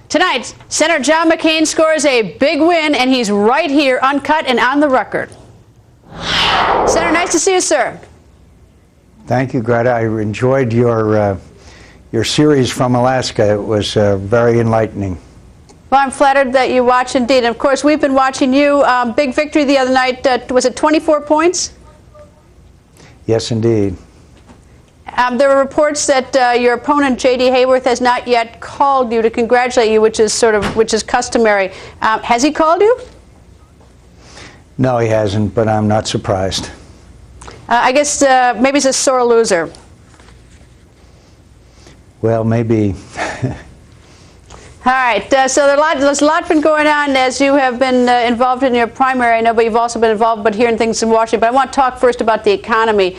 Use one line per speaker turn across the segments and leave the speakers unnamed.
Tonight, Senator John McCain scores a big win, and he's right here, uncut and on the record. Senator, nice to see you, sir.
Thank you, Greta. I enjoyed your series from Alaska. It was very enlightening.
Well, I'm flattered that you watch indeed. And of course, we've been watching you. Big victory the other night. Was it 24 points?
Yes, indeed.
There were reports that your opponent, J.D. Hayworth, has not yet called you to congratulate you, which is customary. Has he called you?
No, he hasn't, but I'm not surprised.
I guess maybe he's a sore loser.
Well, maybe.
All right, so there's a lot been going on as you have been involved in your primary. I know, but you've also been involved, but hearing things in Washington. But I want to talk first about the economy.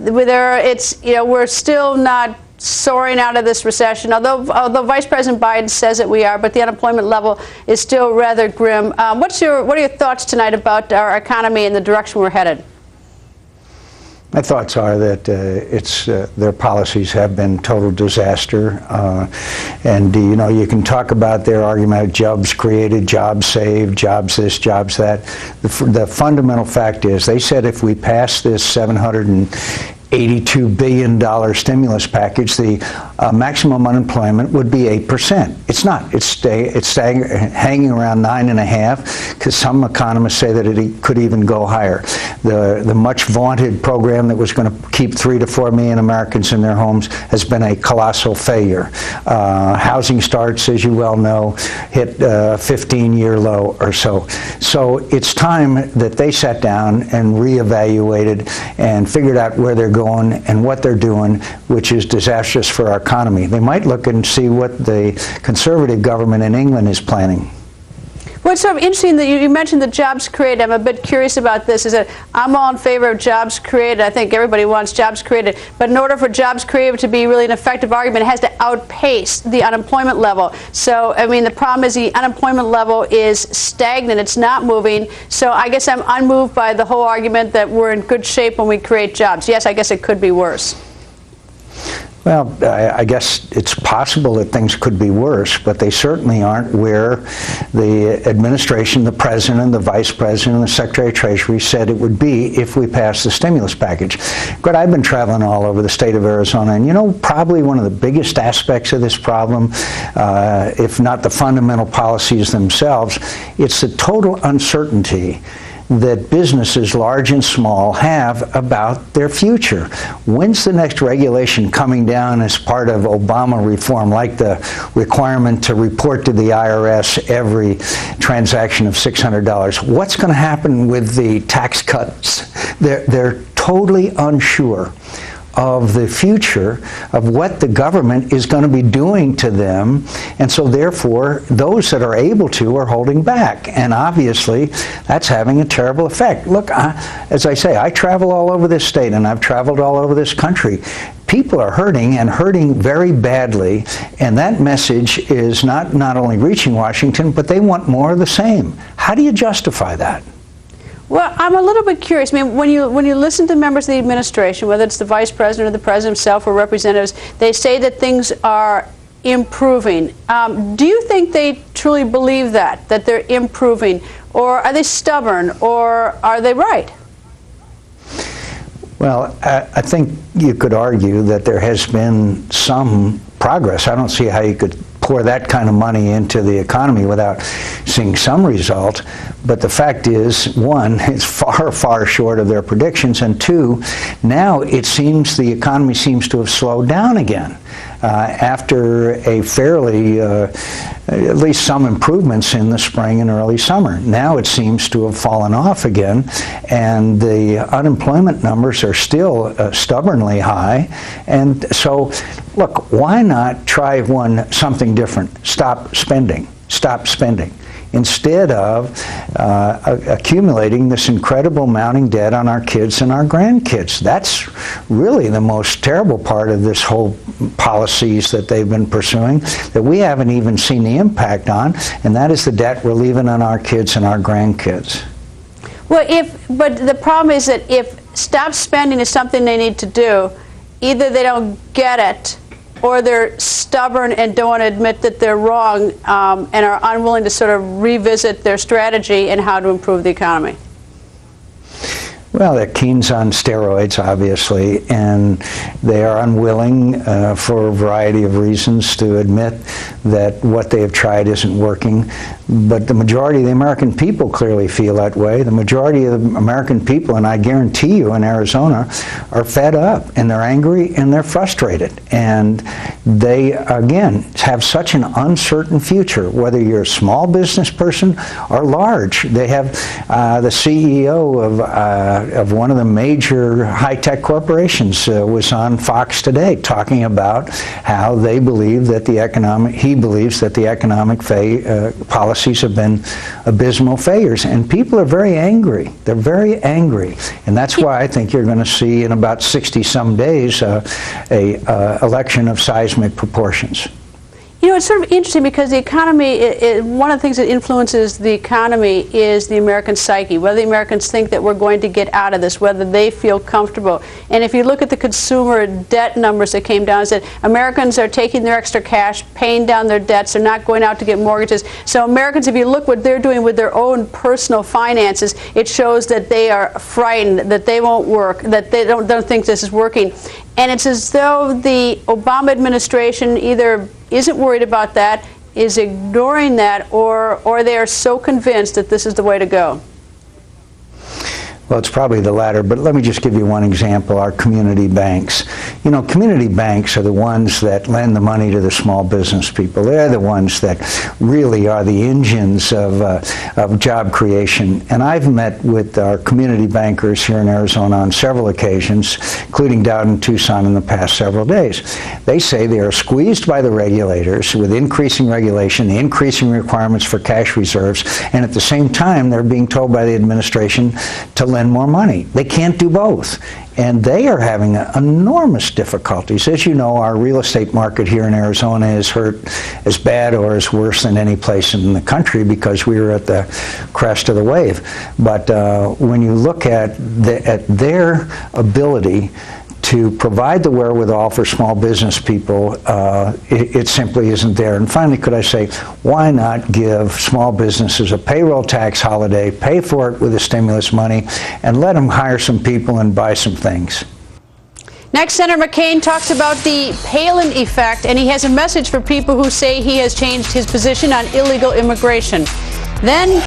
We're still not soaring out of this recession, although Vice President Biden says that we are, but the unemployment level is still rather grim. What are your thoughts tonight about our economy and the direction we're headed?
My thoughts are that their policies have been total disaster, and you can talk about their argument of jobs created, jobs saved, jobs this, jobs that. The fundamental fact is they said if we pass this $782 billion stimulus package, the maximum unemployment would be 8%. It's not. It's hanging around 9.5%, because some economists say that it could even go higher. The much vaunted program that was going to keep 3 to 4 million Americans in their homes has been a colossal failure. Housing starts, as you well know, hit a 15-year low or so. So it's time that they sat down and reevaluated and figured out where they're going and what they're doing, which is disastrous for our economy. They might look and see what the conservative government in England is planning.
Well, it's sort of interesting that you mentioned the jobs created. I'm a bit curious about this. Is that I'm all in favor of jobs created. I think everybody wants jobs created. But in order for jobs created to be really an effective argument, it has to outpace the unemployment level. So, I mean, the problem is the unemployment level is stagnant. It's not moving. So I guess I'm unmoved by the whole argument that we're in good shape when we create jobs. Yes, I guess it could be worse.
Well, I guess it's possible that things could be worse, but they certainly aren't where the administration, the president, the vice president, and the secretary of Treasury said it would be if we passed the stimulus package. But I've been traveling all over the state of Arizona, and probably one of the biggest aspects of this problem, if not the fundamental policies themselves, it's the total uncertainty that businesses, large and small, have about their future. When's the next regulation coming down as part of Obama reform, like the requirement to report to the IRS every transaction of $600? What's going to happen with the tax cuts? They're totally unsure of the future of what the government is going to be doing to them, and so therefore those that are able to are holding back, and obviously that's having a terrible effect. Look, as I say, I travel all over this state and I've traveled all over this country. People are hurting, and hurting very badly, and that message is not only reaching Washington, but they want more of the same. How do you justify that?
Well, I'm a little bit curious. I mean, when you listen to members of the administration, whether it's the vice president or the president himself or representatives, they say that things are improving. Do you think they truly believe that they're improving, or are they stubborn, or are they right?
Well, I think you could argue that there has been some progress. I don't see how you could pour that kind of money into the economy without seeing some result. But the fact is, one, it's far, far short of their predictions, and two, now it seems the economy seems to have slowed down again. After a fairly, at least some improvements in the spring and early summer. Now it seems to have fallen off again, and the unemployment numbers are still stubbornly high. And so, look, why not try something different? Stop spending. Stop spending. Instead of accumulating this incredible mounting debt on our kids and our grandkids. That's really the most terrible part of this whole policies that they've been pursuing that we haven't even seen the impact on, and that is the debt we're leaving on our kids and our grandkids.
Well, but the problem is that if stop spending is something they need to do, either they don't get it or they're stubborn and don't want to admit that they're wrong and are unwilling to sort of revisit their strategy and how to improve the economy?
Well, they're Keynes on steroids, obviously, and they are unwilling for a variety of reasons to admit that what they have tried isn't working. But the majority of the American people clearly feel that way. The majority of the American people, and I guarantee you in Arizona, are fed up, and they're angry, and they're frustrated. And they, again, have such an uncertain future, whether you're a small business person or large. They have the CEO of one of the major high-tech corporations was on Fox today talking about how they believe that he believes that the economic policies have been abysmal failures, and people are very angry. They're very angry, and that's why I think you're going to see in about 60-some days a election of seismic proportions.
You know, it's sort of interesting because the economy, one of the things that influences the economy is the American psyche, whether the Americans think that we're going to get out of this, whether they feel comfortable. And if you look at the consumer debt numbers that came down, it said Americans are taking their extra cash, paying down their debts, they're not going out to get mortgages. So Americans, if you look what they're doing with their own personal finances, it shows that they are frightened, that they won't work, that they don't think this is working. And it's as though the Obama administration either isn't worried about that, is ignoring that, or they are so convinced that this is the way to go.
Well, it's probably the latter, but let me just give you one example, our community banks. You know, community banks are the ones that lend the money to the small business people. They're the ones that really are the engines of job creation. And I've met with our community bankers here in Arizona on several occasions, including down in Tucson in the past several days. They say they are squeezed by the regulators with increasing regulation, increasing requirements for cash reserves, and at the same time they're being told by the administration to lend more money. They can't do both. And they are having enormous difficulties. As you know, our real estate market here in Arizona is hurt as bad or as worse than any place in the country because we were at the crest of the wave. But when you look at their ability to provide the wherewithal for small business people, it simply isn't there. And finally, could I say, why not give small businesses a payroll tax holiday, pay for it with the stimulus money, and let them hire some people and buy some things?
Next, Senator McCAIN talks about the Palin effect, and he has a message for people who say he has changed his position on illegal immigration. Then